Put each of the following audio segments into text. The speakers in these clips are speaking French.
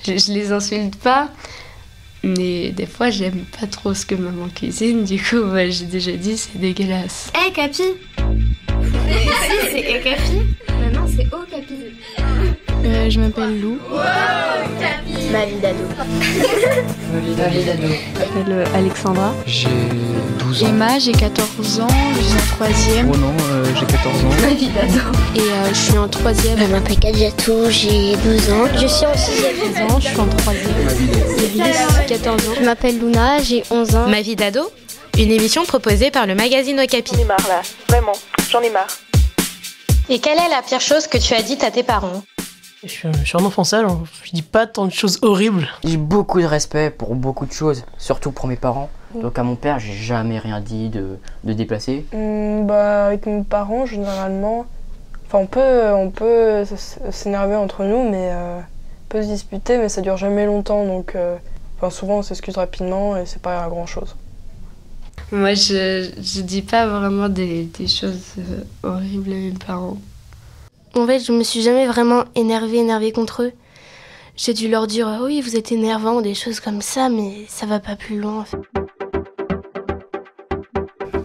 Je les insulte pas, mais des fois j'aime pas trop ce que maman cuisine, du coup j'ai déjà dit c'est dégueulasse. Hé Capi. Si, c'est Hé Capi. Maintenant c'est Oh Capi. Je m'appelle Lou. Wow, Capi. Ma vie d'ado. Ma vie d'ado. Je m'appelle Alexandra. J'ai 12 ans. Emma, j'ai 14 ans, je suis en 3e. Oh non, j'ai 14 ans. Ma vie d'ado. Et je suis en 3e. Je m'appelle Kadjatou, j'ai 12 ans. Je suis en 6e. 16 ans, je suis en 3e. 14 ans. Je m'appelle Luna, j'ai 11 ans. Ma vie d'ado, une émission proposée par le magazine Okapi. J'en ai marre là, vraiment, j'en ai marre. Et quelle est la pire chose que tu as dite à tes parents ? Je suis un enfant sale, je dis pas tant de choses horribles. J'ai beaucoup de respect pour beaucoup de choses, surtout pour mes parents. Donc à mon père, j'ai jamais rien dit de déplacé. Avec mes parents, généralement, on peut s'énerver entre nous, mais on peut se disputer, mais ça dure jamais longtemps. Donc souvent on s'excuse rapidement et c'est pas grand chose. Moi je dis pas vraiment des choses horribles à mes parents. En fait, je me suis jamais vraiment énervée contre eux. J'ai dû leur dire oui, vous êtes énervants ou des choses comme ça, mais ça va pas plus loin en fait.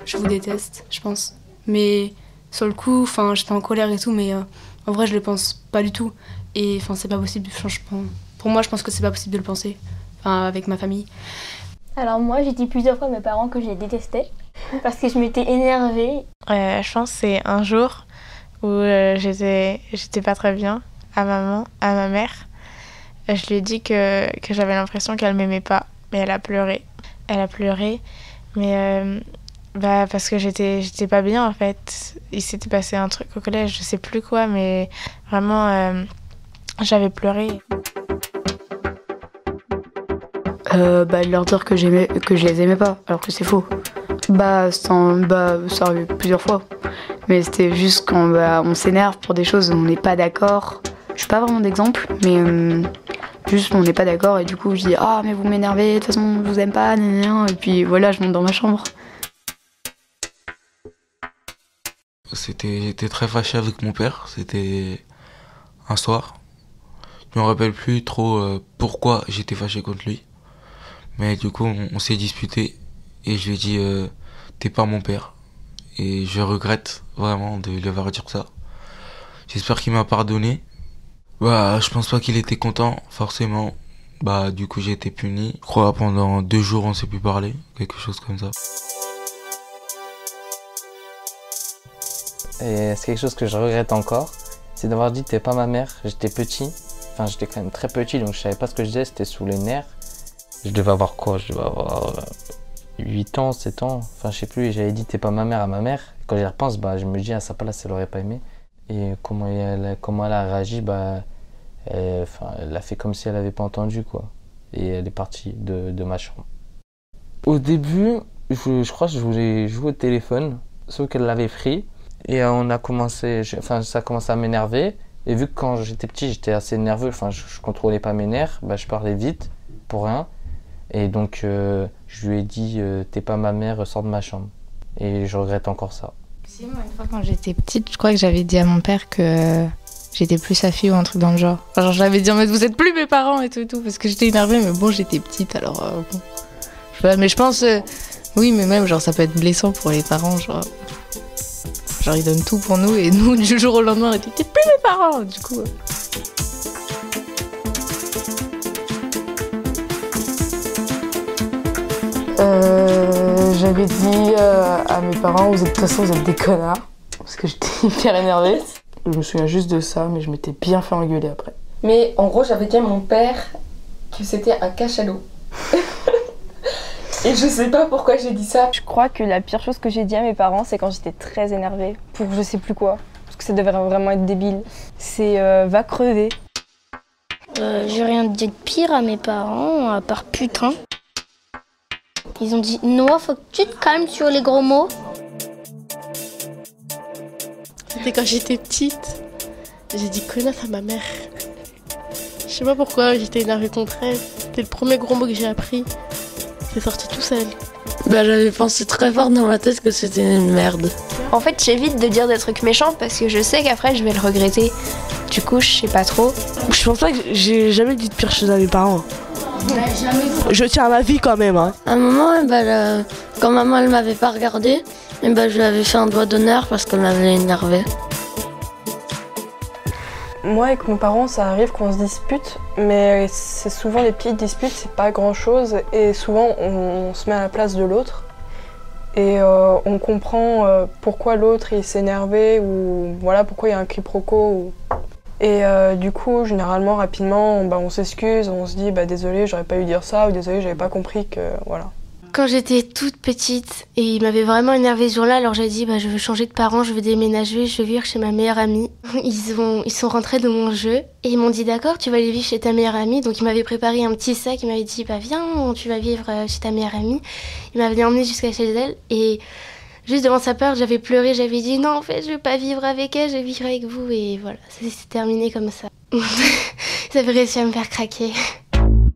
Je vous déteste, je pense. Mais sur le coup, j'étais en colère et tout, mais en vrai, je le pense pas du tout. Et c'est pas possible. Pour moi, je pense que c'est pas possible de le penser. Avec ma famille. Alors moi, j'ai dit plusieurs fois à mes parents que je les détestais parce que je m'étais énervée. Je pense que c'est un jour où j'étais pas très bien à ma mère. Je lui ai dit que j'avais l'impression qu'elle m'aimait pas, mais elle a pleuré. Mais parce que j'étais pas bien en fait. Il s'était passé un truc au collège, je sais plus quoi, mais vraiment j'avais pleuré. Leur dire que je les aimais pas, alors que c'est faux. Ça arrive plusieurs fois. Mais c'était juste quand on s'énerve pour des choses où on n'est pas d'accord. Je suis pas vraiment d'exemple, mais juste on n'est pas d'accord et du coup je dis ah mais vous m'énervez, de toute façon je vous aime pas, et puis voilà, je monte dans ma chambre. J'étais très fâché avec mon père, c'était un soir. Je me rappelle plus trop pourquoi j'étais fâché contre lui. Mais du coup on s'est disputé et je lui ai dit t'es pas mon père. Et je regrette vraiment de lui avoir dit ça. J'espère qu'il m'a pardonné. Je pense pas qu'il était content, forcément. Du coup j'ai été puni. Je crois pendant 2 jours on s'est plus parlé, quelque chose comme ça. Et c'est quelque chose que je regrette encore, c'est d'avoir dit t'es pas ma mère. J'étais petit, j'étais quand même très petit, donc je savais pas ce que je disais, c'était sous les nerfs. Je devais avoir quoi? Je devais avoir 8 ans, 7 ans, je sais plus, et j'avais dit t'es pas ma mère à ma mère. Quand j'y repense, je me dis à sa place elle aurait pas aimé. Et comment elle a réagi, elle a fait comme si elle avait pas entendu quoi. Et elle est partie de ma chambre. Au début, je crois que je voulais jouer au téléphone, sauf qu'elle l'avait pris. Et ça a commencé à m'énerver. Et vu que quand j'étais petit, j'étais assez nerveux, je contrôlais pas mes nerfs, je parlais vite, pour rien. Et donc, je lui ai dit t'es pas ma mère, sors de ma chambre. Et je regrette encore ça. Si, moi, une fois quand j'étais petite, je crois que j'avais dit à mon père que j'étais plus sa fille ou un truc dans le genre. J'avais dit en mode vous êtes plus mes parents et tout, parce que j'étais énervée, mais bon, j'étais petite alors bon. Mais je pense, oui, mais même ça peut être blessant pour les parents, ils donnent tout pour nous et nous, du jour au lendemain, on était t'es plus mes parents, du coup. J'avais dit à mes parents, de toute façon vous êtes des connards, parce que j'étais hyper énervée. Je me souviens juste de ça, mais je m'étais bien fait engueuler après. Mais en gros, j'avais dit à mon père que c'était un cachalot. Et je sais pas pourquoi j'ai dit ça. Je crois que la pire chose que j'ai dit à mes parents, c'est quand j'étais très énervée, pour je sais plus quoi, parce que ça devait vraiment être débile. C'est va crever. J'ai rien dit de pire à mes parents, à part putain. Ils ont dit Noah, faut que tu te calmes sur les gros mots. C'était quand j'étais petite. J'ai dit connasse à ma mère. Je sais pas pourquoi, j'étais énervée contre elle. C'était le premier gros mot que j'ai appris. C'est sorti tout seul. J'avais pensé très fort dans ma tête que c'était une merde. En fait, j'évite de dire des trucs méchants parce que je sais qu'après je vais le regretter. tu couches, je sais pas trop. Je pense pas que j'ai jamais dit de pire chose à mes parents. Je tiens à ma vie quand même. Hein. À un moment, quand maman elle m'avait pas regardé, je lui avais fait un doigt d'honneur parce qu'elle m'avait énervé. Moi, avec mes parents, ça arrive qu'on se dispute, mais c'est souvent les petites disputes, c'est pas grand chose, et souvent on se met à la place de l'autre, et on comprend pourquoi l'autre il s'est énervé, ou voilà, pourquoi il y a un quiproquo. Et du coup, généralement, rapidement, on s'excuse, on se dit désolé, j'aurais pas dû dire ça, ou désolé, j'avais pas compris que voilà. Quand j'étais toute petite, et il m'avait vraiment énervé ce jour-là, alors j'ai dit je veux changer de parents, je veux déménager, je veux vivre chez ma meilleure amie. Ils sont rentrés dans mon jeu et ils m'ont dit d'accord, tu vas aller vivre chez ta meilleure amie. Donc ils m'avaient préparé un petit sac, ils m'avaient dit viens, tu vas vivre chez ta meilleure amie. Ils m'avaient emmenée jusqu'à chez elle et juste devant sa peur, j'avais pleuré, j'avais dit non en fait je veux pas vivre avec elle, je vais vivre avec vous et voilà, ça s'est terminé comme ça. Ils avaient réussi à me faire craquer.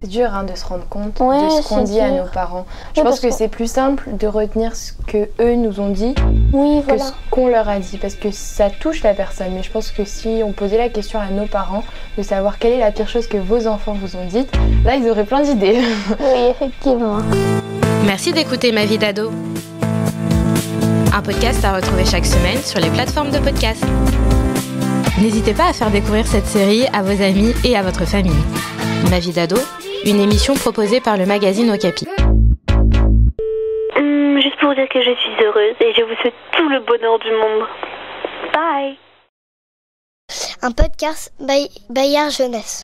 C'est dur de se rendre compte de ce qu'on dit à nos parents. Je pense que c'est plus simple de retenir ce que eux nous ont dit que ce qu'on leur a dit, parce que ça touche la personne. Mais je pense que si on posait la question à nos parents de savoir quelle est la pire chose que vos enfants vous ont dite, là ils auraient plein d'idées. Oui, effectivement. Merci d'écouter Ma vie d'ado. Un podcast à retrouver chaque semaine sur les plateformes de podcast. N'hésitez pas à faire découvrir cette série à vos amis et à votre famille. Ma vie d'ado, une émission proposée par le magazine Okapi. Juste pour dire que je suis heureuse et je vous souhaite tout le bonheur du monde. Bye. Un podcast Bayard Jeunesse.